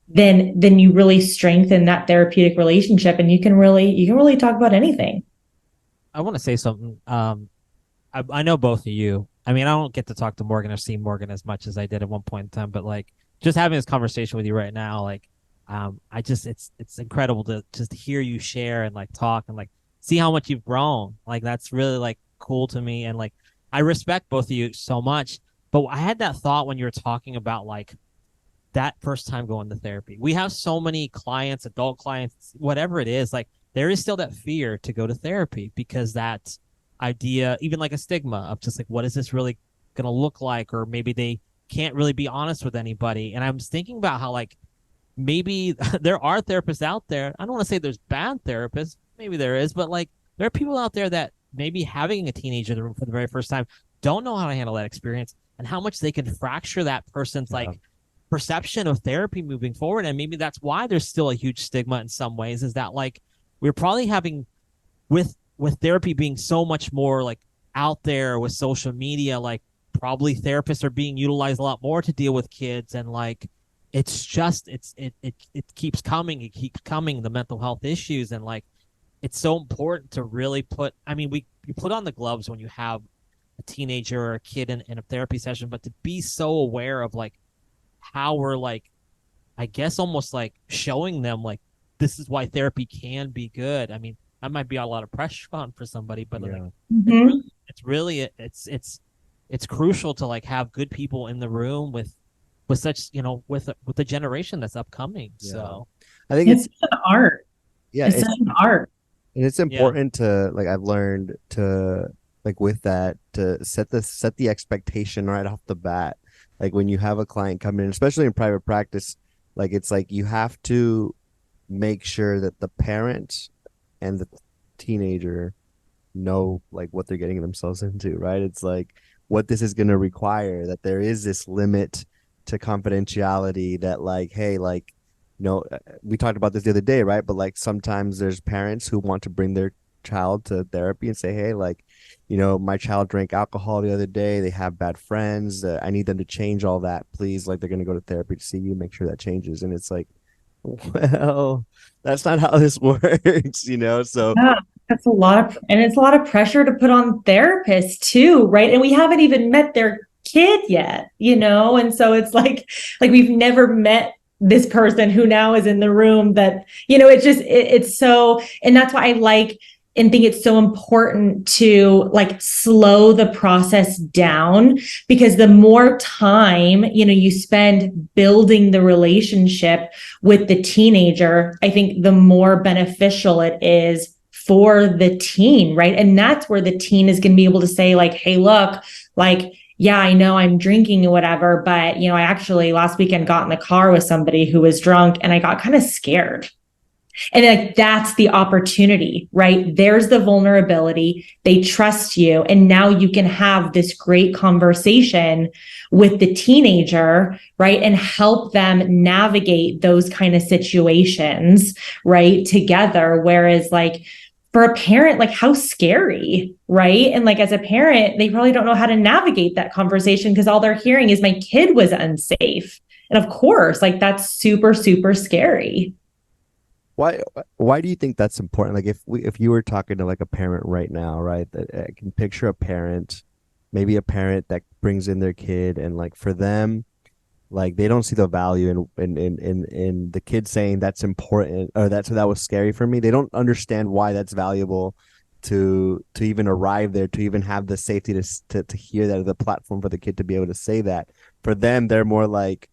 then you really strengthen that therapeutic relationship, and you can really talk about anything. I want to say something. I know both of you. I mean, I don't get to talk to Morgan or see Morgan as much as I did at one point in time, but like just having this conversation with you right now, like it's incredible to just hear you share and like talk and like see how much you've grown. Like that's really like cool to me, and like I respect both of you so much. But I had that thought when you were talking about like that first time going to therapy. We have so many clients, adult clients, whatever it is, like there is still that fear to go to therapy because that idea, even like a stigma of just like, what is this really going to look like? Or maybe they can't really be honest with anybody. And I was thinking about how like maybe there are therapists out there. I don't want to say there's bad therapists. Maybe there is, but like there are people out there that maybe having a teenager in the room for the very first time don't know how to handle that experience and how much they can fracture that person's like perception of therapy moving forward. And maybe that's why there's still a huge stigma in some ways, is that like we're probably having with therapy being so much more like out there with social media, like probably therapists are being utilized a lot more to deal with kids, and like it's just it keeps coming, the mental health issues, and like it's so important to really put, I mean, you put on the gloves when you have a teenager or a kid in a therapy session, but to be so aware of like how we're like, I guess almost like showing them like this is why therapy can be good. I mean, that might be a lot of pressure on for somebody, but like it's crucial to like have good people in the room with such, you know, with the generation that's upcoming. Yeah. So I think it's an art. Yeah, it's such an art. And it's important to like, I've learned to like with that to set the expectation right off the bat. Like when you have a client come in, especially in private practice, like it's like you have to make sure that the parent and the teenager know like what they're getting themselves into, right? It's like what this is going to require, that there is this limit to confidentiality, that like, hey, like, you know, we talked about this the other day, right? But like sometimes there's parents who want to bring their child to therapy and say, hey, like, you know, my child drank alcohol the other day, they have bad friends, I need them to change all that, please. Like they're going to go to therapy to see you, make sure that changes. And it's like, well, that's not how this works, you know? So yeah, that's it's a lot of pressure to put on therapists too, right? And we haven't even met their kid yet, you know? And so it's like we've never met this person who now is in the room, that, you know, it's so, and that's why I like and think it's so important to like slow the process down, because the more time, you know, you spend building the relationship with the teenager, I think the more beneficial it is for the teen, right? And that's where the teen is going to be able to say like, hey, look, like, yeah, I know I'm drinking or whatever, but, you know, I actually last weekend got in the car with somebody who was drunk and I got kind of scared. And like, that's the opportunity, right? There's the vulnerability. They trust you. And now you can have this great conversation with the teenager, right? And help them navigate those kind of situations, right? Together. Whereas like, for a parent, like how scary, right? And like as a parent, they probably don't know how to navigate that conversation because all they're hearing is my kid was unsafe. And of course, like that's super, super scary. Why do you think that's important? Like if you were talking to like a parent right now, right, that I can picture a parent, maybe a parent that brings in their kid, and like for them, like they don't see the value in the kid saying that's important, or that was scary for me. They don't understand why that's valuable to even arrive there, to even have the safety to hear that as a platform for the kid to be able to say that. For them, they're more like,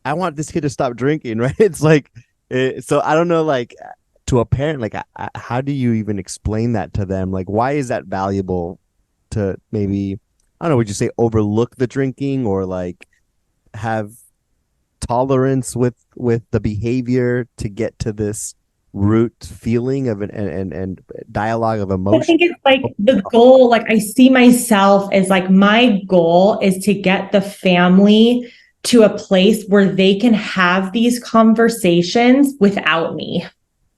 I want this kid to stop drinking, right? It's like, so I don't know, like to a parent, like how do you even explain that to them? Like, why is that valuable to maybe, I don't know, would you say overlook the drinking, or like have tolerance with the behavior to get to this root feeling of and dialogue of emotion? I think it's like the goal, like I see myself as like, my goal is to get the family to a place where they can have these conversations without me.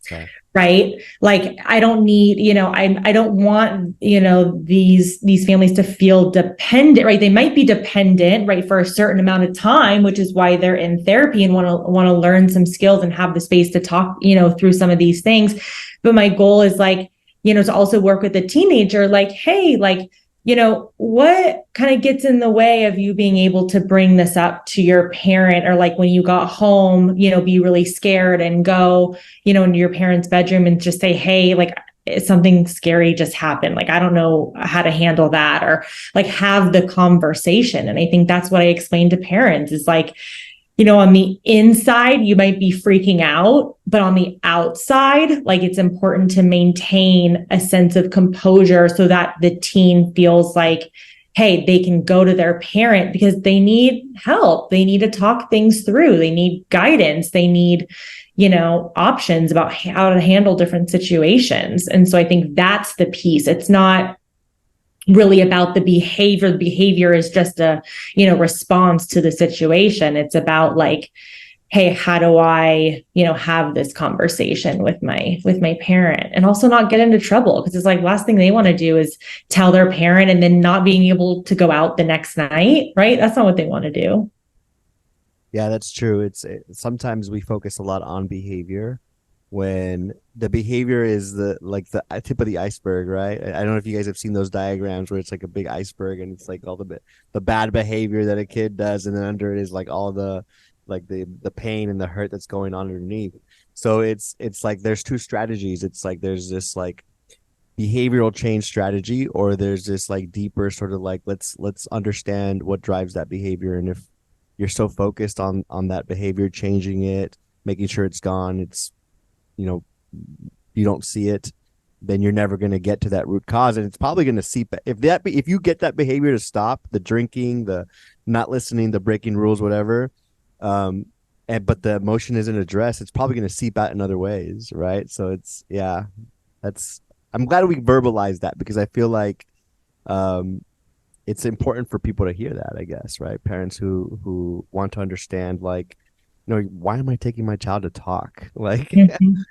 Okay. Right? Like I don't need, you know, I don't want, you know, these families to feel dependent, right? They might be dependent, right, for a certain amount of time, which is why they're in therapy and want to learn some skills and have the space to talk, you know, through some of these things. But my goal is like, you know, to also work with a teenager, like, hey, like what kind of gets in the way of you being able to bring this up to your parent, or like when you got home, be really scared and go, into your parents' bedroom and just say, hey, like something scary just happened. Like, I don't know how to handle that, or like have the conversation. And I think that's what I explained to parents is like, on the inside, you might be freaking out, but on the outside, like it's important to maintain a sense of composure so that the teen feels like, hey, they can go to their parent because they need help. They need to talk things through. They need guidance. They need, options about how to handle different situations. And so I think that's the piece. It's not really about the behavior. The behavior is just a, response to the situation. It's about like, hey, how do I, have this conversation with my parent, and also not get into trouble, because it's like last thing they want to do is tell their parent and then not being able to go out the next night, right? That's not what they want to do. Yeah, that's true. Sometimes we focus a lot on behavior when the behavior is the tip of the iceberg, right? I don't know if you guys have seen those diagrams where it's like a big iceberg and it's like all the bad behavior that a kid does, and then under it is like all the the pain and the hurt that's going on underneath. So it's like there's two strategies. It's like there's this like behavioral change strategy, or there's this like deeper sort of like let's understand what drives that behavior. And if you're so focused on that behavior, changing it, making sure it's gone, it's you don't see it, then you're never going to get to that root cause. And it's probably going to seep if you get that behavior to stop, the drinking, the not listening, the breaking rules, whatever, but the emotion isn't addressed, it's probably going to seep out in other ways, right? So I'm glad we verbalized that, because I feel like it's important for people to hear that, I guess, right? Parents who want to understand, like, why am I taking my child to talk? Like,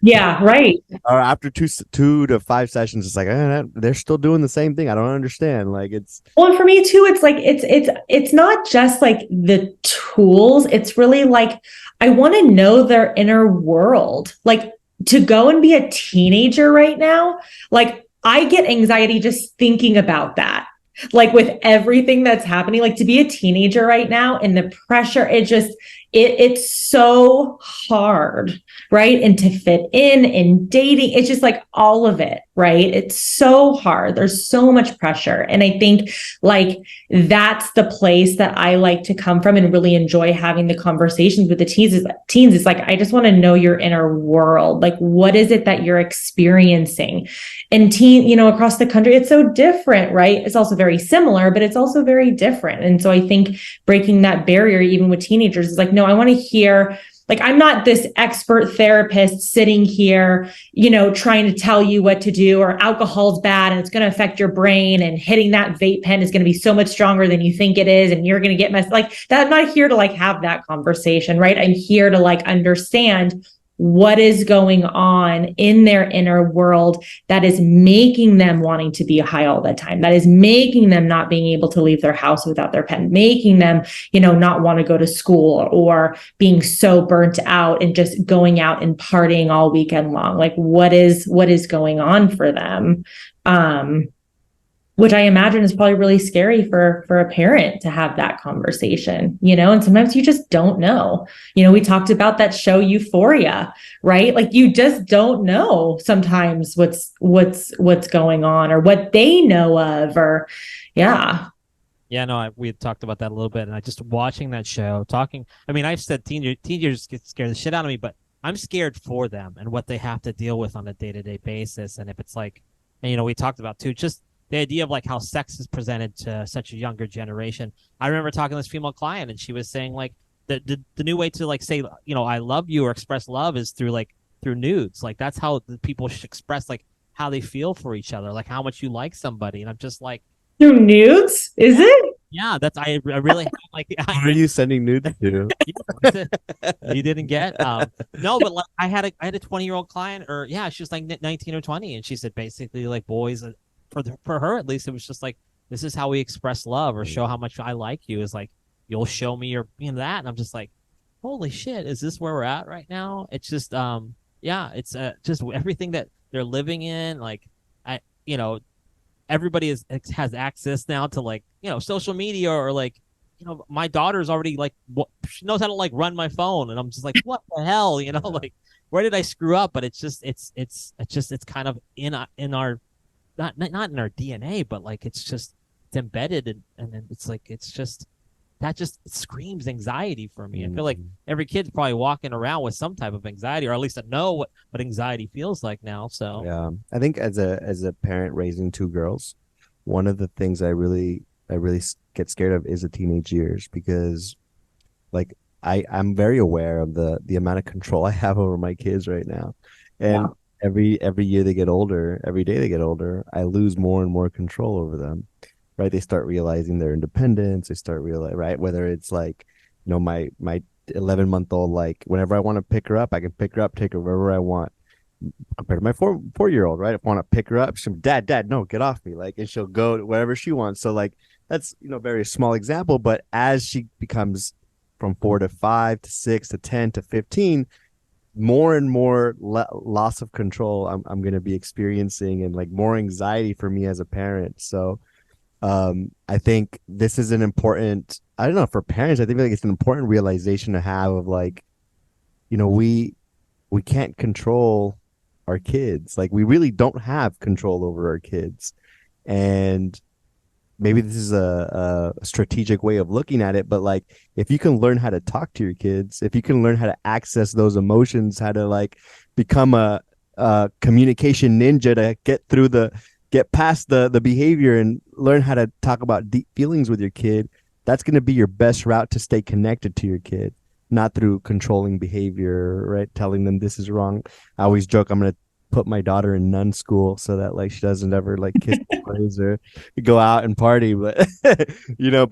yeah, right. Or after 2 to 5 sessions, it's like, they're still doing the same thing. I don't understand. Like, well, and for me too, it's like it's not just like the tools. It's really like I want to know their inner world. Like, to go and be a teenager right now, like I get anxiety just thinking about that. Like with everything that's happening, like to be a teenager right now and the pressure, it's so hard, right? And to fit in dating, it's just like all of it, right? It's so hard. There's so much pressure. And I think like that's the place that I like to come from and really enjoy having the conversations with the teens. It's like, I just want to know your inner world. Like, what is it that you're experiencing? And across the country, it's so different, right? It's also very similar, but it's also very different. And so I think breaking that barrier, even with teenagers, is like, no, I want to hear, like, I'm not this expert therapist sitting here, trying to tell you what to do, or alcohol's bad and it's going to affect your brain, and hitting that vape pen is going to be so much stronger than you think it is, and you're going to get messed like that. I'm not here to like have that conversation, right? I'm here to like understand what is going on in their inner world that is making them wanting to be high all the time, that is making them not being able to leave their house without their pen, making them, not want to go to school, or being so burnt out and just going out and partying all weekend long. Like, what is going on for them? Which I imagine is probably really scary for a parent to have that conversation, and sometimes you just don't know. We talked about that show Euphoria, right? Like, you just don't know sometimes what's going on, or what they know of, or yeah. Yeah, no, we had talked about that a little bit, and I just watching that show, talking. I mean, I've said teenagers get scared the shit out of me, but I'm scared for them and what they have to deal with on a day-to-day basis. And if it's like, and we talked about too, just the idea of like how sex is presented to such a younger generation. I remember talking to this female client, and she was saying like the new way to like say, I love you or express love is through nudes. Like, that's how the people should express like how they feel for each other, like how much you like somebody. And I'm just like, through nudes, is it? Yeah, that's I really like. Who are you sending nudes to? You didn't get no, but like, I had a 20-year-old client, or she was like 19 or 20, and she said basically like boys. For her at least, it was just like, this is how we express love or show how much I like you, is like, you'll show me your that. And I'm just like, holy shit, is this where we're at right now? It's just it's just everything that they're living in, like, everybody has access now to like, social media, or like, my daughter's already like, she knows how to like run my phone, and I'm just like, what the hell, like, where did I screw up? But it's kind of in our, not in our DNA, but like it's embedded, and then it's like, that just screams anxiety for me. I feel like every kid's probably walking around with some type of anxiety, or at least I know what anxiety feels like now. So yeah, I think as a parent raising two girls, one of the things I really get scared of is the teenage years, because like I'm very aware of the amount of control I have over my kids right now, and every year they get older, every day they get older, I lose more and more control over them. Right, they start realizing their independence. They start realizing, right, whether it's like, my 11-month-old, like whenever I want to pick her up, I can pick her up, take her wherever I want. Compared to my 4-year-old, right? If I want to pick her up, she'll, dad, no, get off me, like, and she'll go wherever she wants. So like that's very small example, but as she becomes from 4 to 5 to 6 to 10 to 15, more and more loss of control I'm going to be experiencing, and like more anxiety for me as a parent. So I think this is an important, I don't know, for parents, I think like it's an important realization to have of like, we can't control our kids. Like we really don't have control over our kids. And maybe this is a strategic way of looking at it, but like if you can learn how to talk to your kids, if you can learn how to access those emotions, how to like become a communication ninja to get past the behavior and learn how to talk about deep feelings with your kid, that's going to be your best route to stay connected to your kid, not through controlling behavior, right? Telling them this is wrong. I always joke, I'm going to put my daughter in nun school so that like she doesn't ever like kiss boys or go out and party, but but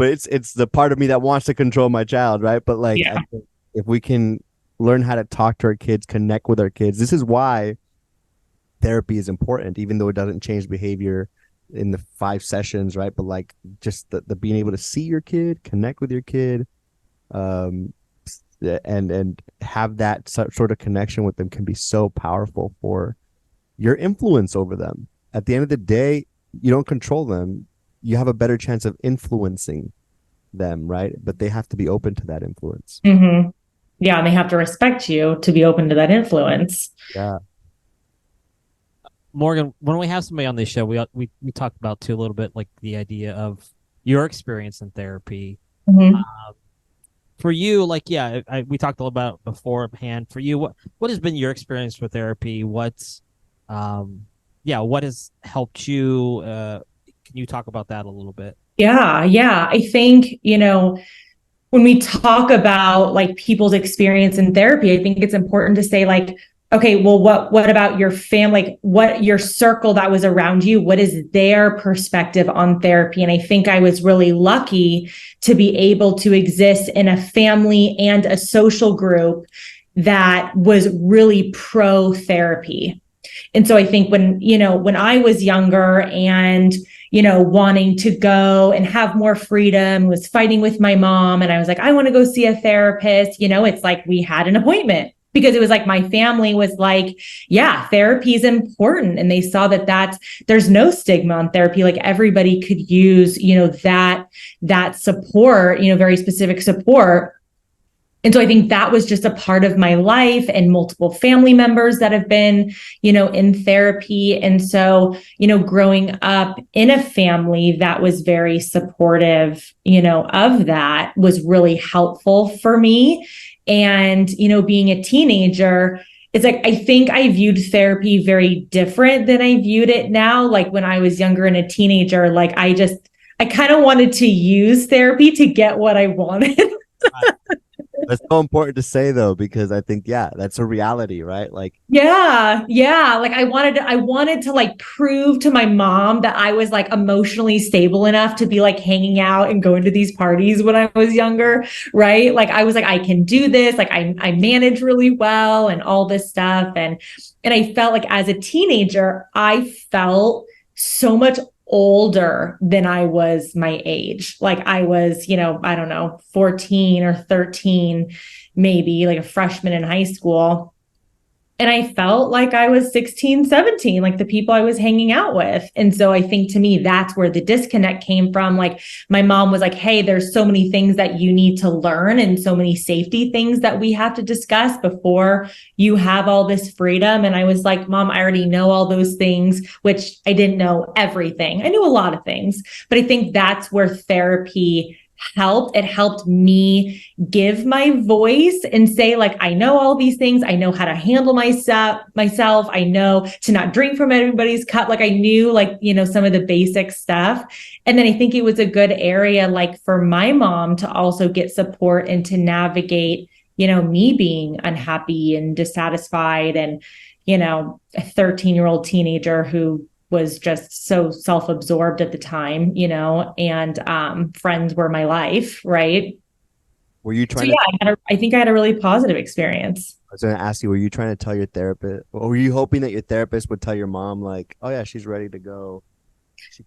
it's the part of me that wants to control my child, right? But like I think if we can learn how to talk to our kids, connect with our kids, this is why therapy is important, even though it doesn't change behavior in the 5 sessions, right? But like just the being able to see your kid, connect with your kid, and have that sort of connection with them can be so powerful for your influence over them. At the end of the day, you don't control them. You have a better chance of influencing them, right? But they have to be open to that influence. Mm-hmm. Yeah, and they have to respect you to be open to that influence. Yeah. Morgan, when we have somebody on this show, we talked about too a little bit, like the idea of your experience in therapy. Mm-hmm. For you, like, we talked a little about beforehand. For you, what has been your experience with therapy? What has helped you? Can you talk about that a little bit? Yeah. I think, when we talk about like people's experience in therapy, I think it's important to say like, okay, well, what about your family? Like, what your circle that was around you? What is their perspective on therapy? And I think I was really lucky to be able to exist in a family and a social group that was really pro therapy. And so I think when I was younger and, wanting to go and have more freedom, was fighting with my mom, and I was like, I want to go see a therapist, it's like we had an appointment. Because it was like my family was like, yeah, therapy is important. And they saw that there's no stigma on therapy. Like everybody could use, that support, very specific support. And so I think that was just a part of my life, and multiple family members that have been, in therapy. And so, growing up in a family that was very supportive, of that was really helpful for me. And, being a teenager, it's like, I think I viewed therapy very different than I viewed it now. Like when I was younger and a teenager, like I kind of wanted to use therapy to get what I wanted. That's so important to say though, because I think, that's a reality, right? Like, Yeah. Like I wanted to like prove to my mom that I was like emotionally stable enough to be like hanging out and going to these parties when I was younger. Right. Like I was like, I can do this. Like I manage really well and all this stuff. And I felt like as a teenager, I felt so much older than I was my age. Like I was, I don't know, 14 or 13, maybe like a freshman in high school. And I felt like I was 16, 17, like the people I was hanging out with. And so I think to me, that's where the disconnect came from. Like my mom was like, hey, there's so many things that you need to learn and so many safety things that we have to discuss before you have all this freedom. And I was like, Mom, I already know all those things, which I didn't know everything. I knew a lot of things, but I think that's where therapy helped. It helped me give my voice and say, like, I know all these things. I know how to handle myself. I know to not drink from everybody's cup. Like I knew, like, some of the basic stuff. And then I think it was a good area, like for my mom to also get support and to navigate, me being unhappy and dissatisfied and, a 13-year-old teenager who was just so self-absorbed at the time, and friends were my life, right? Were you trying So yeah, I think I had a really positive experience. I was going to ask you, were you trying to tell your therapist, or were you hoping that your therapist would tell your mom, like, oh yeah, she's ready to go?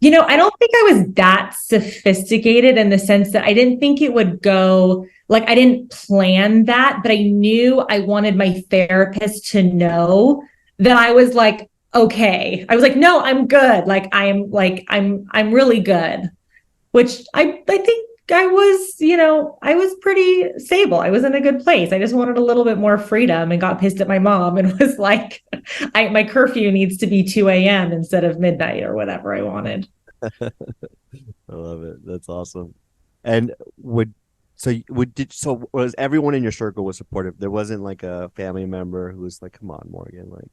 I don't think I was that sophisticated in the sense that I didn't think it would go, like, I didn't plan that, but I knew I wanted my therapist to know that I was like, okay. I was like, no, I'm good. I'm really good, which I think I was, I was pretty stable. I was in a good place. I just wanted a little bit more freedom and got pissed at my mom and was like, my curfew needs to be 2 a.m. instead of midnight or whatever I wanted. I love it. That's awesome. And so was everyone in your circle was supportive? There wasn't like a family member who was like, come on, Morgan, like,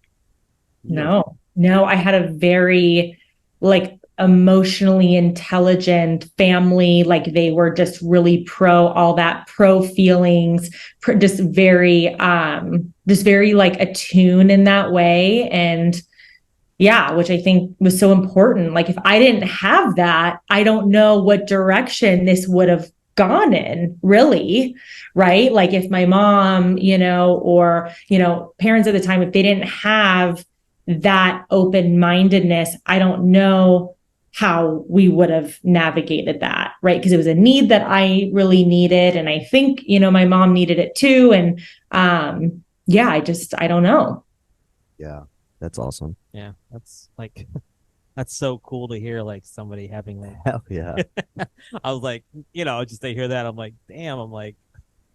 No, I had a very like emotionally intelligent family. Like they were just really all that pro feelings, just very like attuned in that way. And yeah, which I think was so important. Like if I didn't have that, I don't know what direction this would have gone in, really, right? Like if my mom, or, parents at the time, if they didn't have that open-mindedness, I don't know how we would have navigated that, right? Because it was a need that I really needed. And I think, my mom needed it too. And yeah, I don't know. Yeah, that's awesome. Yeah, that's like that's so cool to hear. Like somebody having like, Hell yeah. I was like, just to hear that, I'm like, damn. I'm like,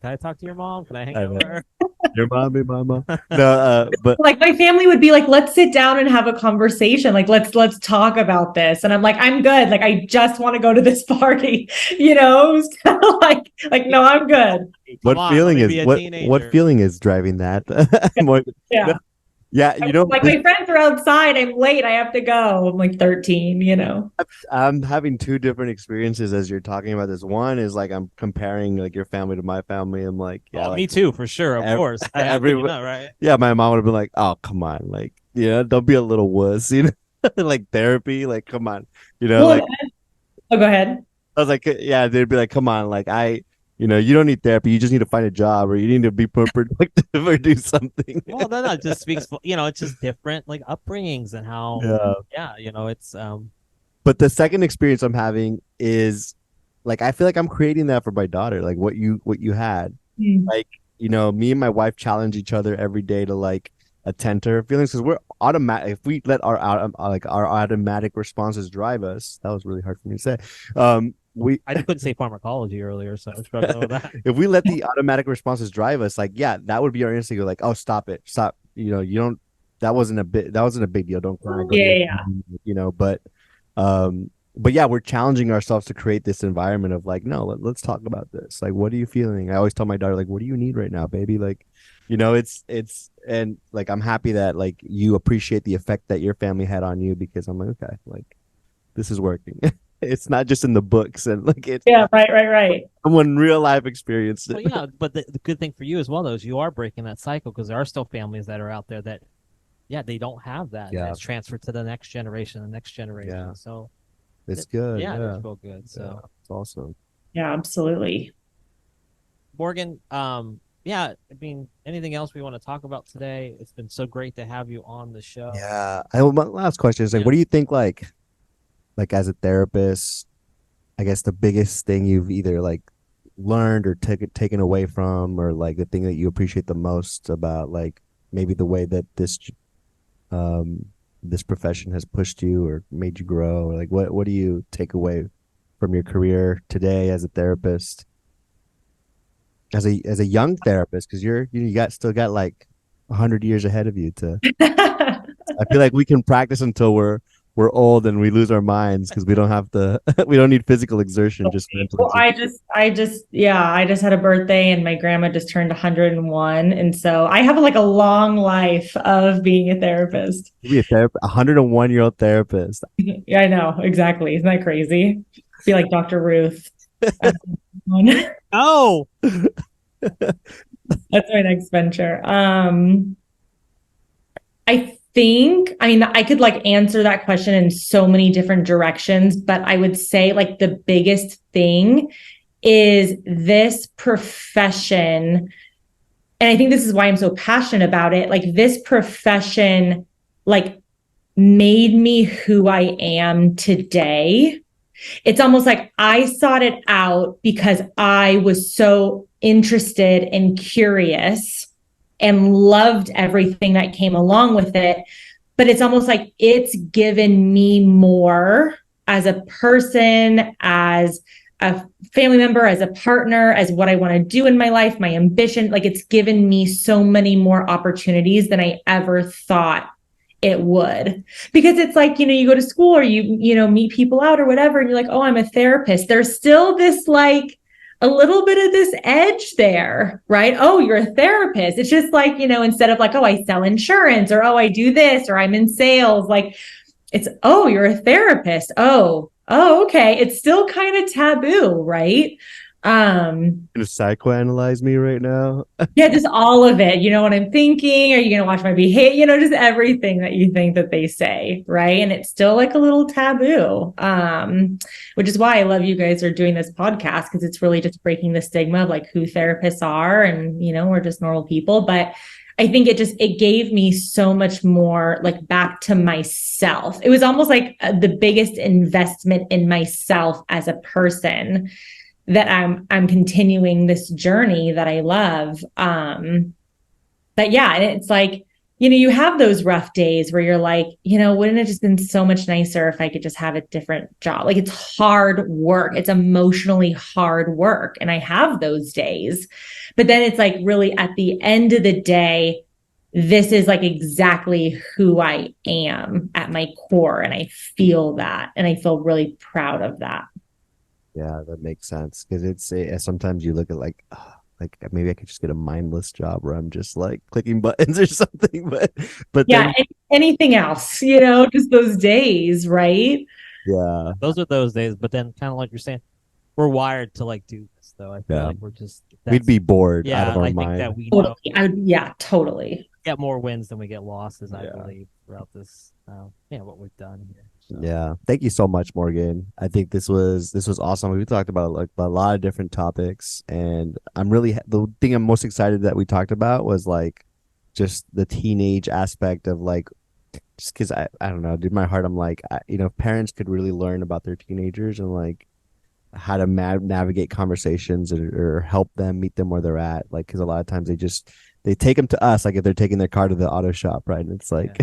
can I talk to your mom? Can I hang out with her? Your mom, your mama. No, but like my family would be like, let's sit down and have a conversation. Like, let's talk about this. And I'm like, I'm good. Like, I just want to go to this party. It was kind of like, no, I'm good. What feeling is driving that? Yeah. Yeah, like my friends are outside. I'm late. I have to go. I'm like 13. I'm having two different experiences as you're talking about this. One is like I'm comparing like your family to my family. I'm like, yeah, like, me too, for sure, of course. Right? Yeah, my mom would have been like, oh, come on, like, don't be a little wuss, like therapy, like, come on, like. Oh, go ahead. I was like, yeah, they'd be like, come on, like you don't need therapy. You just need to find a job or you need to be productive or do something. Well, then it just speaks, it's just different like upbringings and how, it's. But the second experience I'm having is like, I feel like I'm creating that for my daughter. Like what you had, like, me and my wife challenge each other every day to like attend to her feelings because we're automatic. If we let our automatic responses drive us, that was really hard for me to say. I couldn't say pharmacology earlier, so I was struggling with that. If we let the automatic responses drive us, like, yeah, that would be our instinct. Like, oh, stop. You don't. That wasn't a big deal. Don't cry. Yeah. But yeah, we're challenging ourselves to create this environment of like, no, let's talk about this. Like, what are you feeling? I always tell my daughter, like, what do you need right now, baby? Like, it's and like I'm happy that like you appreciate the effect that your family had on you because I'm like, okay, like this is working. It's not just in the books and like it's right. Someone real life experienced it. Well, yeah, but the good thing for you as well though is you are breaking that cycle because there are still families that are out there that, they don't have that. Yeah, it's transferred to the next generation. Yeah. So it's good. Yeah, it's real good. So it's awesome. Yeah, absolutely. Morgan, yeah, I mean, anything else we want to talk about today? It's been so great to have you on the show. Yeah. My last question is like, what do you think like as a therapist, I guess the biggest thing you've either like learned or taken away from, or like the thing that you appreciate the most about like maybe the way that um, this profession has pushed you or made you grow? Like, what do you take away from your career today as a therapist, as a young therapist? Because you got still got like 100 years ahead of you to. I feel like we can practice until we're old and we lose our minds because we don't have to. We don't need physical exertion, just mental Well, exertion. I just had a birthday and my grandma just turned 101. And so I have like a long life of being a therapist. Be a therapist, 101-year-old therapist. Yeah, I know. Exactly. Isn't that crazy? Be like Dr. Ruth. That's Oh, my next venture. I mean, I could like answer that question in so many different directions, but I would say like the biggest thing is this profession. And I think this is why I'm so passionate about it. Like this profession, like made me who I am today. It's almost like I sought it out because I was so interested and curious and loved everything that came along with it. But it's almost like it's given me more as a person, as a family member, as a partner, as what I want to do in my life, my ambition. Like it's given me so many more opportunities than I ever thought it would. Because it's like, you go to school or meet people out or whatever, and you're like, oh, I'm a therapist. There's still this like a little bit of this edge there, right? Oh, you're a therapist. It's just like, instead of like, oh, I sell insurance or, oh, I do this or I'm in sales, like it's, oh, you're a therapist. Oh, okay. It's still kind of taboo, right? Gonna psychoanalyze me right now. Yeah, just all of it. You know what I'm thinking? Are you going to watch my behavior? Just everything that you think that they say, right? And it's still like a little taboo, which is why I love you guys are doing this podcast because it's really just breaking the stigma of like who therapists are and, we're just normal people. But I think it gave me so much more like back to myself. It was almost like the biggest investment in myself as a person that I'm continuing this journey that I love. But yeah, and it's like, you have those rough days where you're like, wouldn't it just been so much nicer if I could just have a different job? Like it's hard work. It's emotionally hard work. And I have those days, but then it's like really at the end of the day, this is like exactly who I am at my core. And I feel that, and I feel really proud of that. Yeah, that makes sense because sometimes you look at like maybe I could just get a mindless job where I'm just like clicking buttons or something, but Yeah, then anything else, just those days, right? yeah, those are those days. But then, kind of like you're saying, we're wired to like do this, though. I feel Yeah. like we're just we'd be bored out yeah. of our I think mind. that we know Yeah, totally. get more wins than we get losses. I Yeah. believe throughout this, what we've done here. So. Yeah, thank you so much, Morgan. I think this was awesome. We talked about like a lot of different topics, and the thing I'm most excited that we talked about was like just the teenage aspect of like just because I don't know, dude, in my heart I'm like if parents could really learn about their teenagers and like how to navigate conversations or help them meet them where they're at, like because a lot of times they take them to us like if they're taking their car to the auto shop, right? And it's like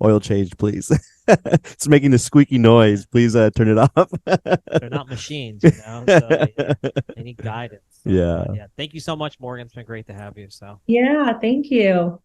oil change please. It's making the squeaky noise, please turn it off. They're not machines, so they need guidance. So, Yeah. yeah. Thank you so much, Morgan. It's been great to have you. So Yeah, thank you.